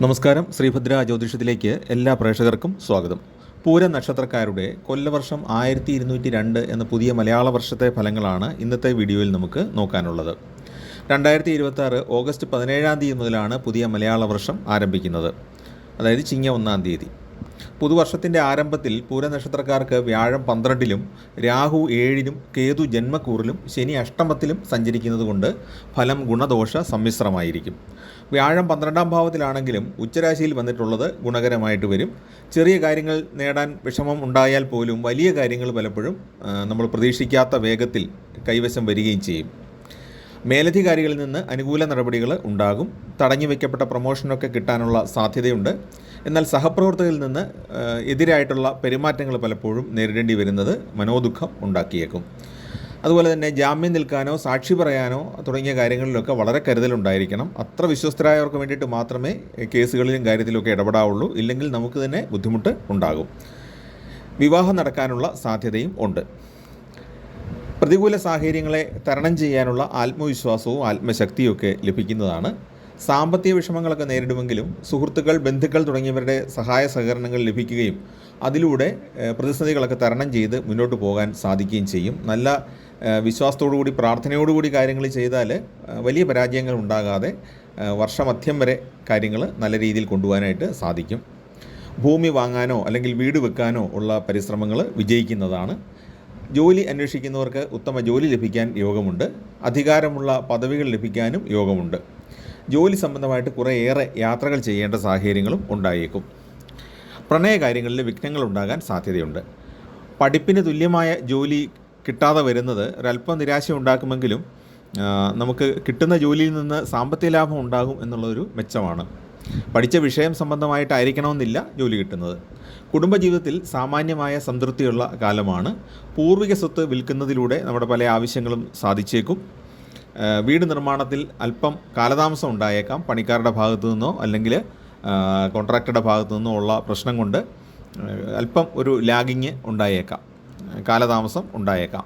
നമസ്കാരം. ശ്രീഭദ്ര ജ്യോതിഷത്തിലേക്ക് എല്ലാ പ്രേക്ഷകർക്കും സ്വാഗതം. പൂര നക്ഷത്രക്കാരുടെ കൊല്ലവർഷം 1202 എന്ന പുതിയ മലയാള വർഷത്തെ ഫലങ്ങളാണ് ഇന്നത്തെ വീഡിയോയിൽ നമുക്ക് നോക്കാനുള്ളത്. 2026 ഓഗസ്റ്റ് 17 തീയതി മുതലാണ് പുതിയ മലയാള വർഷം ആരംഭിക്കുന്നത്, അതായത് ചിങ്ങ 1 തീയതി. പുതുവർഷത്തിൻ്റെ ആരംഭത്തിൽ പൂരനക്ഷത്രക്കാർക്ക് വ്യാഴം 12-ലും രാഹു 7-ലും കേതു ജന്മക്കൂറിലും ശനി അഷ്ടമത്തിലും സഞ്ചരിക്കുന്നതുകൊണ്ട് ഫലം ഗുണദോഷ സമ്മിശ്രമായിരിക്കും. വ്യാഴം 12-ാം ഭാവത്തിലാണെങ്കിലും ഉച്ചരാശിയിൽ വന്നിട്ടുള്ളത് ഗുണകരമായിട്ട് വരും. ചെറിയ കാര്യങ്ങൾ നേടാൻ വിഷമം ഉണ്ടായാൽ പോലും വലിയ കാര്യങ്ങൾ പലപ്പോഴും നമ്മൾ പ്രതീക്ഷിക്കാത്ത വേഗത്തിൽ കൈവശം വരികയും ചെയ്യും. മേലധികാരികളിൽ നിന്ന് അനുകൂല നടപടികൾ ഉണ്ടാകും. തടഞ്ഞു വയ്ക്കപ്പെട്ട പ്രൊമോഷനൊക്കെ കിട്ടാനുള്ള സാധ്യതയുണ്ട്. എന്നാൽ സഹപ്രവർത്തകരിൽ നിന്ന് എതിരായിട്ടുള്ള പെരുമാറ്റങ്ങൾ പലപ്പോഴും നേരിടേണ്ടി വരുന്നത് മനോദുഃഖം ഉണ്ടാക്കിയേക്കും. അതുപോലെ തന്നെ ജാമ്യം നിൽക്കാനോ സാക്ഷി പറയാനോ തുടങ്ങിയ കാര്യങ്ങളിലൊക്കെ വളരെ കരുതലുണ്ടായിരിക്കണം. അത്ര വിശ്വസ്തരായവർക്ക് വേണ്ടിയിട്ട് മാത്രമേ കേസുകളിലും കാര്യത്തിലൊക്കെ ഇടപെടാവുള്ളൂ. ഇല്ലെങ്കിൽ നമുക്ക് തന്നെ ബുദ്ധിമുട്ട് ഉണ്ടാകും. വിവാഹം നടക്കാനുള്ള സാധ്യതയും ഉണ്ട്. പ്രതികൂല സാഹചര്യങ്ങളെ തരണം ചെയ്യാനുള്ള ആത്മവിശ്വാസവും ആത്മശക്തിയൊക്കെ ലഭിക്കുന്നതാണ്. സാമ്പത്തിക വിഷമങ്ങളൊക്കെ നേരിടുമെങ്കിലും സുഹൃത്തുക്കൾ, ബന്ധുക്കൾ തുടങ്ങിയവരുടെ സഹായ സഹകരണങ്ങൾ ലഭിക്കുകയും അതിലൂടെ പ്രതിസന്ധികളൊക്കെ തരണം ചെയ്ത് മുന്നോട്ട് പോകാൻ സാധിക്കുകയും ചെയ്യും. നല്ല വിശ്വാസത്തോടുകൂടി പ്രാർത്ഥനയോടുകൂടി കാര്യങ്ങൾ ചെയ്താൽ വലിയ പരാജയങ്ങൾ ഉണ്ടാകാതെ വർഷമധ്യം വരെ കാര്യങ്ങൾ നല്ല രീതിയിൽ കൊണ്ടുപോകാനായിട്ട് സാധിക്കും. ഭൂമി വാങ്ങാനോ അല്ലെങ്കിൽ വീട് വെക്കാനോ ഉള്ള പരിശ്രമങ്ങൾ വിജയിക്കുന്നതാണ്. ജോലി അന്വേഷിക്കുന്നവർക്ക് ഉത്തമ ജോലി ലഭിക്കാൻ യോഗമുണ്ട്. അധികാരമുള്ള പദവികൾ ലഭിക്കാനും യോഗമുണ്ട്. ജോലി സംബന്ധമായിട്ട് കുറേയേറെ യാത്രകൾ ചെയ്യേണ്ട സാഹചര്യങ്ങളും ഉണ്ടായേക്കും. പ്രണയകാര്യങ്ങളിൽ വിഘ്നങ്ങൾ ഉണ്ടാകാൻ സാധ്യതയുണ്ട്. പഠിപ്പിന് തുല്യമായ ജോലി കിട്ടാതെ വരുന്നത് ഒരല്പം നിരാശ ഉണ്ടാക്കുമെങ്കിലും നമുക്ക് കിട്ടുന്ന ജോലിയിൽ നിന്ന് സാമ്പത്തിക ലാഭം ഉണ്ടാകും എന്നുള്ളൊരു മെച്ചമാണ്. പഠിച്ച വിഷയം സംബന്ധമായിട്ടായിരിക്കണമെന്നില്ല ജോലി കിട്ടുന്നത്. കുടുംബജീവിതത്തിൽ സാമാന്യമായ സംതൃപ്തിയുള്ള കാലമാണ്. പൂർവിക സ്വത്ത് വിൽക്കുന്നതിലൂടെ നമ്മുടെ പല ആവശ്യങ്ങളും സാധിച്ചേക്കും. വീട് നിർമ്മാണത്തിൽ അല്പം കാലതാമസം ഉണ്ടായേക്കാം. പണിക്കാരുടെ ഭാഗത്തു നിന്നോ അല്ലെങ്കിൽ കോൺട്രാക്ടറുടെ ഭാഗത്തു നിന്നോ ഉള്ള പ്രശ്നം കൊണ്ട് അല്പം ഒരു ലാഗിങ് ഉണ്ടായേക്കാം, കാലതാമസം ഉണ്ടായേക്കാം.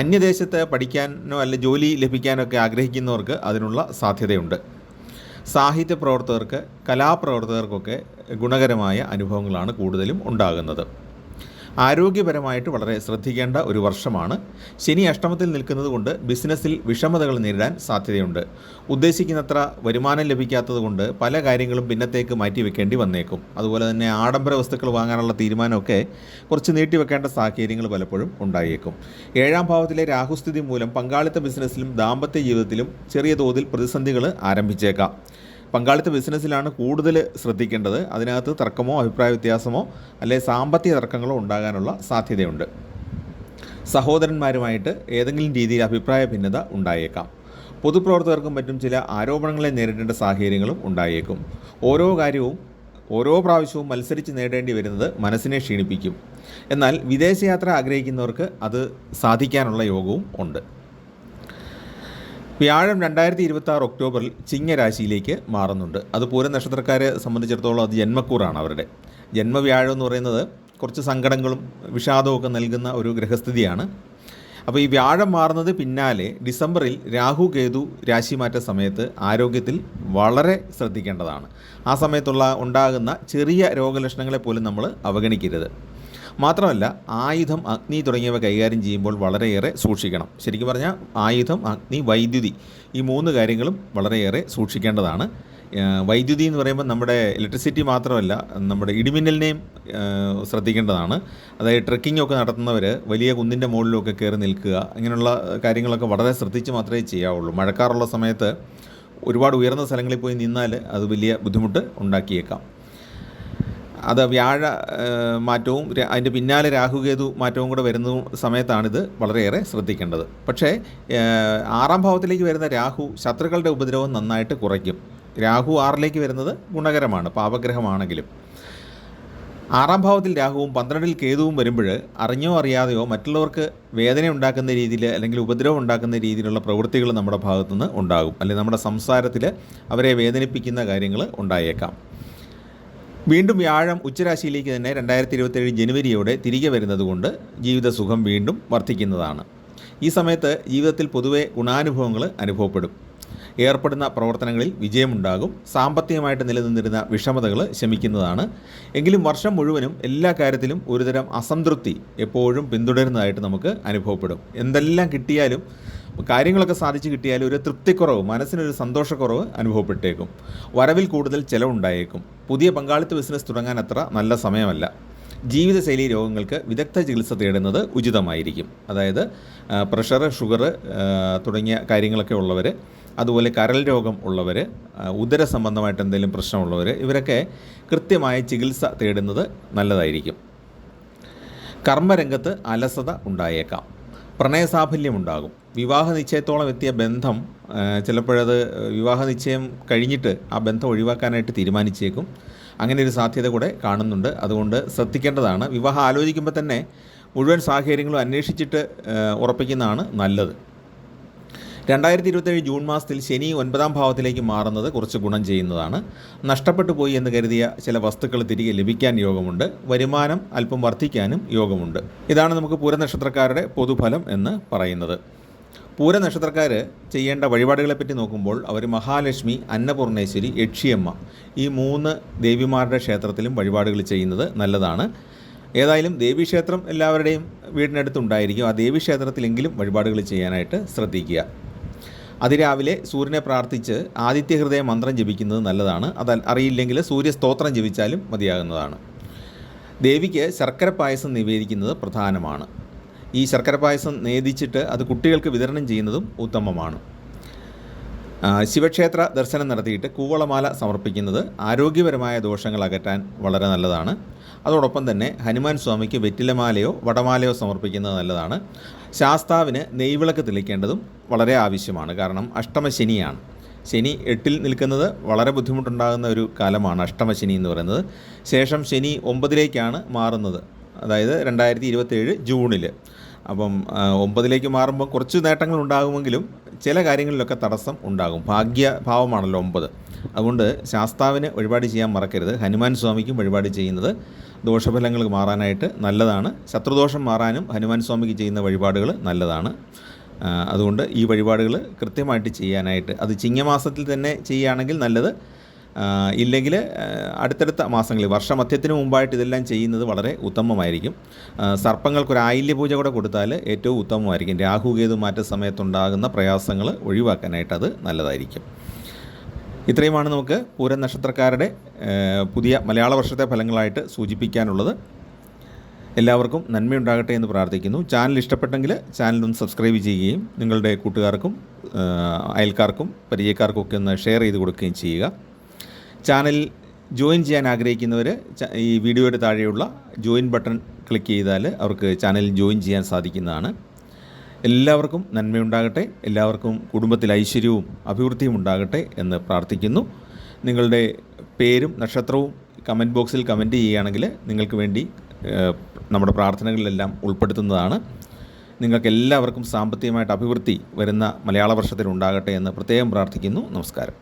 അന്യദേശത്ത് പഠിക്കാനോ അല്ല ജോലി ലഭിക്കാനൊക്കെ ആഗ്രഹിക്കുന്നവർക്ക് അതിനുള്ള സാധ്യതയുണ്ട്. സാഹിത്യ പ്രവർത്തകർക്ക്, കലാപ്രവർത്തകർക്കൊക്കെ ഗുണകരമായ അനുഭവങ്ങളാണ് കൂടുതലും ഉണ്ടാകുന്നത്. ആരോഗ്യപരമായിട്ട് വളരെ ശ്രദ്ധിക്കേണ്ട ഒരു വർഷമാണ്. ശനി അഷ്ടമത്തിൽ നിൽക്കുന്നത് കൊണ്ട് ബിസിനസ്സിൽ വിഷമതകൾ നേരിടാൻ സാധ്യതയുണ്ട്. ഉദ്ദേശിക്കുന്നത്ര വരുമാനം ലഭിക്കാത്തത് കൊണ്ട് പല കാര്യങ്ങളും പിന്നത്തേക്ക് മാറ്റിവെക്കേണ്ടി വന്നേക്കും. അതുപോലെ തന്നെ ആഡംബര വസ്തുക്കൾ വാങ്ങാനുള്ള തീരുമാനമൊക്കെ കുറച്ച് നീട്ടിവെക്കേണ്ട സാഹചര്യങ്ങൾ പലപ്പോഴും ഉണ്ടായേക്കും. 7-ാം ഭാവത്തിലെ രാഹുസ്ഥിതി മൂലം പങ്കാളിത്ത ബിസിനസ്സിലും ദാമ്പത്യ ജീവിതത്തിലും ചെറിയ തോതിൽ പ്രതിസന്ധികൾ ആരംഭിച്ചേക്കാം. പങ്കാളിത്ത ബിസിനസ്സിലാണ് കൂടുതൽ ശ്രദ്ധിക്കേണ്ടത്. അതിനകത്ത് തർക്കമോ അഭിപ്രായ വ്യത്യാസമോ അല്ലെങ്കിൽ സാമ്പത്തിക തർക്കങ്ങളോ ഉണ്ടാകാനുള്ള സാധ്യതയുണ്ട്. സഹോദരന്മാരുമായിട്ട് ഏതെങ്കിലും രീതിയിൽ അഭിപ്രായ ഭിന്നത ഉണ്ടായേക്കാം. പൊതുപ്രവർത്തകർക്കും മറ്റും ചില ആരോപണങ്ങളെ നേരിടേണ്ട സാഹചര്യങ്ങളും ഉണ്ടായേക്കും. ഓരോ കാര്യവും ഓരോ പ്രാവശ്യവും മത്സരിച്ച് നേടേണ്ടി വരുന്നത് മനസ്സിനെ ക്ഷീണിപ്പിക്കും. എന്നാൽ വിദേശയാത്ര ആഗ്രഹിക്കുന്നവർക്ക് അത് സാധിക്കാനുള്ള യോഗവും ഉണ്ട്. വ്യാഴം 2026 ഒക്ടോബറിൽ ചിങ്ങരാശിയിലേക്ക് മാറുന്നുണ്ട്. അത് പൂര നക്ഷത്രക്കാരെ സംബന്ധിച്ചിടത്തോളം അത് ജന്മക്കൂറാണ്. അവരുടെ ജന്മവ്യാഴം എന്ന് പറയുന്നത് കുറച്ച് സങ്കടങ്ങളും വിഷാദവും ഒക്കെ നൽകുന്ന ഒരു ഗ്രഹസ്ഥിതിയാണ്. അപ്പോൾ ഈ വ്യാഴം മാറുന്നത് പിന്നാലെ ഡിസംബറിൽ രാഹു കേതു രാശിമാറ്റ സമയത്ത് ആരോഗ്യത്തിൽ വളരെ ശ്രദ്ധിക്കേണ്ടതാണ്. ആ സമയത്തുള്ള ഉണ്ടാകുന്ന ചെറിയ രോഗലക്ഷണങ്ങളെ പോലും നമ്മൾ അവഗണിക്കരുത്. മാത്രമല്ല, ആയുധം, അഗ്നി തുടങ്ങിയവ കൈകാര്യം ചെയ്യുമ്പോൾ വളരെയേറെ സൂക്ഷിക്കണം. ശരിക്കും പറഞ്ഞാൽ ആയുധം, അഗ്നി, വൈദ്യുതി ഈ 3 കാര്യങ്ങളും വളരെയേറെ സൂക്ഷിക്കേണ്ടതാണ്. വൈദ്യുതി എന്ന് പറയുമ്പോൾ നമ്മുടെ ഇലക്ട്രിസിറ്റി മാത്രമല്ല, നമ്മുടെ ഇടിമിന്നലിനെയും ശ്രദ്ധിക്കേണ്ടതാണ്. അതായത് ട്രെക്കിംഗ് ഒക്കെ നടത്തുന്നവർ വലിയ കുന്നിൻ്റെ മുകളിലൊക്കെ കയറി നിൽക്കുക, ഇങ്ങനെയുള്ള കാര്യങ്ങളൊക്കെ വളരെ ശ്രദ്ധിച്ച് മാത്രമേ ചെയ്യാവുള്ളൂ. മഴക്കാറുള്ള സമയത്ത് ഒരുപാട് ഉയർന്ന സ്ഥലങ്ങളിൽ പോയി നിന്നാൽ അത് വലിയ ബുദ്ധിമുട്ട് ഉണ്ടാക്കിയേക്കാം. അത് വ്യാഴ മാറ്റവും അതിൻ്റെ പിന്നാലെ രാഹുകേതു മാറ്റവും കൂടെ വരുന്ന സമയത്താണിത് വളരെയേറെ ശ്രദ്ധിക്കേണ്ടത്. പക്ഷേ 6-ാം ഭാവത്തിലേക്ക് വരുന്ന രാഹു ശത്രുക്കളുടെ ഉപദ്രവം നന്നായിട്ട് കുറയ്ക്കും. രാഹു 6-ലേക്ക് വരുന്നത് ഗുണകരമാണ്, പാപഗ്രഹമാണെങ്കിലും. 6-ാം ഭാവത്തിൽ രാഹുവും 12-ൽ കേതുവും വരുമ്പോൾ അറിഞ്ഞോ അറിയാതെയോ മറ്റുള്ളവർക്ക് വേദന ഉണ്ടാക്കുന്ന രീതിയിൽ അല്ലെങ്കിൽ ഉപദ്രവം ഉണ്ടാക്കുന്ന രീതിയിലുള്ള പ്രവൃത്തികൾ നമ്മുടെ ഭാഗത്തുനിന്ന് ഉണ്ടാകും. അല്ലെങ്കിൽ നമ്മുടെ സംസാരത്തിൽ അവരെ വേദനിപ്പിക്കുന്ന കാര്യങ്ങൾ ഉണ്ടായേക്കാം. വീണ്ടും വ്യാഴം ഉച്ചരാശിയിലേക്ക് തന്നെ 2027 ജനുവരിയോടെ തിരികെ വരുന്നതുകൊണ്ട് ജീവിതസുഖം വീണ്ടും വർദ്ധിക്കുന്നതാണ്. ഈ സമയത്ത് ജീവിതത്തിൽ പൊതുവെ ഗുണാനുഭവങ്ങൾ അനുഭവപ്പെടും. ഏർപ്പെടുന്ന പ്രവർത്തനങ്ങളിൽ വിജയമുണ്ടാകും. സാമ്പത്തികമായിട്ട് നിലനിന്നിരുന്ന വിഷമതകൾ ശമിക്കുന്നതാണ്. എങ്കിലും വർഷം മുഴുവനും എല്ലാ കാര്യത്തിലും ഒരുതരം അസംതൃപ്തി എപ്പോഴും പിന്തുടരുന്നതായിട്ട് നമുക്ക് അനുഭവപ്പെടും. എന്തെല്ലാം കിട്ടിയാലും, കാര്യങ്ങളൊക്കെ സാധിച്ചു കിട്ടിയാലും ഒരു തൃപ്തിക്കുറവ്, മനസ്സിനൊരു സന്തോഷക്കുറവ് അനുഭവപ്പെട്ടേക്കും. വരവിൽ കൂടുതൽ ചിലവുണ്ടായേക്കും. പുതിയ പങ്കാളിത്ത ബിസിനസ് തുടങ്ങാൻ അത്ര നല്ല സമയമല്ല. ജീവിതശൈലി രോഗങ്ങൾക്ക് വിദഗ്ധ ചികിത്സ തേടുന്നത് ഉചിതമായിരിക്കും. അതായത് പ്രഷർ, ഷുഗർ തുടങ്ങിയ കാര്യങ്ങളൊക്കെ ഉള്ളവർ, അതുപോലെ കരൾ രോഗം ഉള്ളവർ, ഉദര സംബന്ധമായിട്ട് എന്തെങ്കിലും പ്രശ്നമുള്ളവർ, ഇവരൊക്കെ കൃത്യമായ ചികിത്സ തേടുന്നത് നല്ലതായിരിക്കും. കർമ്മരംഗത്ത് അലസത ഉണ്ടായേക്കാം. പ്രണയസാഫല്യമുണ്ടാകും. വിവാഹ നിശ്ചയത്തോളം എത്തിയ ബന്ധം ചിലപ്പോഴത് വിവാഹ നിശ്ചയം കഴിഞ്ഞിട്ട് ആ ബന്ധം ഒഴിവാക്കാനായിട്ട് തീരുമാനിച്ചേക്കും. അങ്ങനെ ഒരു സാധ്യത കൂടെ കാണുന്നുണ്ട്. അതുകൊണ്ട് ശ്രദ്ധിക്കേണ്ടതാണ്. വിവാഹം ആലോചിക്കുമ്പോൾ തന്നെ മുഴുവൻ സാഹചര്യങ്ങളും അന്വേഷിച്ചിട്ട് ഉറപ്പിക്കുന്നതാണ് നല്ലത്. 2027 ജൂൺ മാസത്തിൽ ശനി 9ാം ഭാവത്തിലേക്ക് മാറുന്നത് കുറച്ച് ഗുണം ചെയ്യുന്നതാണ്. നഷ്ടപ്പെട്ടു പോയി എന്ന് കരുതിയ ചില വസ്തുക്കൾ തിരികെ ലഭിക്കാൻ യോഗമുണ്ട്. വരുമാനം അല്പം വർദ്ധിക്കാനും യോഗമുണ്ട്. ഇതാണ് നമുക്ക് പൂരനക്ഷത്രക്കാരുടെ പൊതുഫലം എന്ന് പറയുന്നത്. പൂരനക്ഷത്രക്കാർ ചെയ്യേണ്ട വഴിപാടുകളെപ്പറ്റി നോക്കുമ്പോൾ അവർ മഹാലക്ഷ്മി, അന്നപൂർണേശ്വരി, യക്ഷിയമ്മ ഈ 3 ദേവിമാരുടെ ക്ഷേത്രത്തിലും വഴിപാടുകൾ ചെയ്യുന്നത് നല്ലതാണ്. ഏതായാലും ദേവീക്ഷേത്രം എല്ലാവരുടെയും വീടിനടുത്തുണ്ടായിരിക്കും. ആ ദേവീക്ഷേത്രത്തിലെങ്കിലും വഴിപാടുകൾ ചെയ്യാനായിട്ട് ശ്രദ്ധിക്കുക. അതിരാവിലെ സൂര്യനെ പ്രാർത്ഥിച്ച് ആദിത്യഹൃദയ മന്ത്രം ജപിക്കുന്നത് നല്ലതാണ്. അത് അറിയില്ലെങ്കിൽ സൂര്യസ്തോത്രം ജപിച്ചാലും മതിയാകുന്നതാണ്. ദേവിക്ക് ശർക്കര പായസം നിവേദിക്കുന്നത് പ്രധാനമാണ്. ഈ ശർക്കര പായസം നേദിച്ചിട്ട് അത് കുട്ടികൾക്ക് വിതരണം ചെയ്യുന്നതും ഉത്തമമാണ്. ശിവക്ഷേത്ര ദർശനം നടത്തിയിട്ട് കൂവളമാല സമർപ്പിക്കുന്നത് ആരോഗ്യപരമായ ദോഷങ്ങൾ അകറ്റാൻ വളരെ നല്ലതാണ്. അതോടൊപ്പം തന്നെ ഹനുമാൻ സ്വാമിക്ക് വെറ്റിലമാലയോ വടമാലയോ സമർപ്പിക്കുന്നത് നല്ലതാണ്. ശാസ്താവിന് നെയ്വിളക്ക് തെളിക്കേണ്ടതും വളരെ ആവശ്യമാണ്. കാരണം അഷ്ടമശനിയാണ്. ശനി 8ൽ നിൽക്കുന്നത് വളരെ ബുദ്ധിമുട്ടുണ്ടാകുന്ന ഒരു കാലമാണ് അഷ്ടമശനി എന്ന് പറയുന്നത്. ശേഷം ശനി 9ലേക്കാണ് മാറുന്നത്, അതായത് 2027 ജൂണിൽ. അപ്പം 9ലേക്ക് മാറുമ്പോൾ കുറച്ച് നേട്ടങ്ങൾ ഉണ്ടാകുമെങ്കിലും ചില കാര്യങ്ങളിലൊക്കെ തടസ്സം ഉണ്ടാകും. ഭാഗ്യഭാവമാണല്ലോ 9. അതുകൊണ്ട് ശാസ്താവിന് വഴിപാട് ചെയ്യാൻ മറക്കരുത്. ഹനുമാൻ സ്വാമിക്കും വഴിപാട് ചെയ്യുന്നത് ദോഷഫലങ്ങൾ മാറാനായിട്ട് നല്ലതാണ്. ശത്രുദോഷം മാറാനും ഹനുമാൻ സ്വാമിക്ക് ചെയ്യുന്ന വഴിപാടുകൾ നല്ലതാണ്. അതുകൊണ്ട് ഈ വഴിപാടുകൾ കൃത്യമായിട്ട് ചെയ്യാനായിട്ട്, അത് ചിങ്ങമാസത്തിൽ തന്നെ ചെയ്യുകയാണെങ്കിൽ നല്ലത്. ഇല്ലെങ്കിൽ അടുത്തടുത്ത മാസങ്ങളിൽ വർഷമധ്യത്തിന് മുമ്പായിട്ട് ഇതെല്ലാം ചെയ്യുന്നത് വളരെ ഉത്തമമായിരിക്കും. സർപ്പങ്ങൾക്കൊരു ആയില്യ പൂജ കൂടെ കൊടുത്താൽ ഏറ്റവും ഉത്തമമായിരിക്കും. രാഹുകേതു മാറ്റ സമയത്തുണ്ടാകുന്ന പ്രയാസങ്ങൾ ഒഴിവാക്കാനായിട്ട് അത് നല്ലതായിരിക്കും. ഇത്രയുമാണ് നമുക്ക് പൂരം നക്ഷത്രക്കാരുടെ പുതിയ മലയാള വർഷത്തെ ഫലങ്ങളായിട്ട് സൂചിപ്പിക്കാനുള്ളത്. എല്ലാവർക്കും നന്മയുണ്ടാകട്ടെ എന്ന് പ്രാർത്ഥിക്കുന്നു. ചാനൽ ഇഷ്ടപ്പെട്ടെങ്കിൽ ചാനലൊന്ന് സബ്സ്ക്രൈബ് ചെയ്യുകയും നിങ്ങളുടെ കൂട്ടുകാർക്കും അയൽക്കാർക്കും പരിചയക്കാർക്കും ഒക്കെ ഒന്ന് ഷെയർ ചെയ്ത് കൊടുക്കുകയും ചെയ്യുക. ചാനലിൽ ജോയിൻ ചെയ്യാൻ ആഗ്രഹിക്കുന്നവർ ഈ വീഡിയോയുടെ താഴെയുള്ള ജോയിൻ ബട്ടൺ ക്ലിക്ക് ചെയ്താൽ അവർക്ക് ചാനലിൽ ജോയിൻ ചെയ്യാൻ സാധിക്കുന്നതാണ്. എല്ലാവർക്കും നന്മയുണ്ടാകട്ടെ. എല്ലാവർക്കും കുടുംബത്തിൽ ഐശ്വര്യവും അഭിവൃദ്ധിയും ഉണ്ടാകട്ടെ എന്ന് പ്രാർത്ഥിക്കുന്നു. നിങ്ങളുടെ പേരും നക്ഷത്രവും കമൻറ്റ് ബോക്സിൽ കമൻറ്റ് ചെയ്യുകയാണെങ്കിൽ നിങ്ങൾക്ക് വേണ്ടി നമ്മുടെ പ്രാർത്ഥനകളിലെല്ലാം ഉൾപ്പെടുത്തുന്നതാണ്. നിങ്ങൾക്കെല്ലാവർക്കും സാമ്പത്തികമായിട്ട് അഭിവൃദ്ധി വരുന്ന മലയാള വർഷത്തിൽ ഉണ്ടാകട്ടെ എന്ന് പ്രത്യേകം പ്രാർത്ഥിക്കുന്നു. നമസ്കാരം.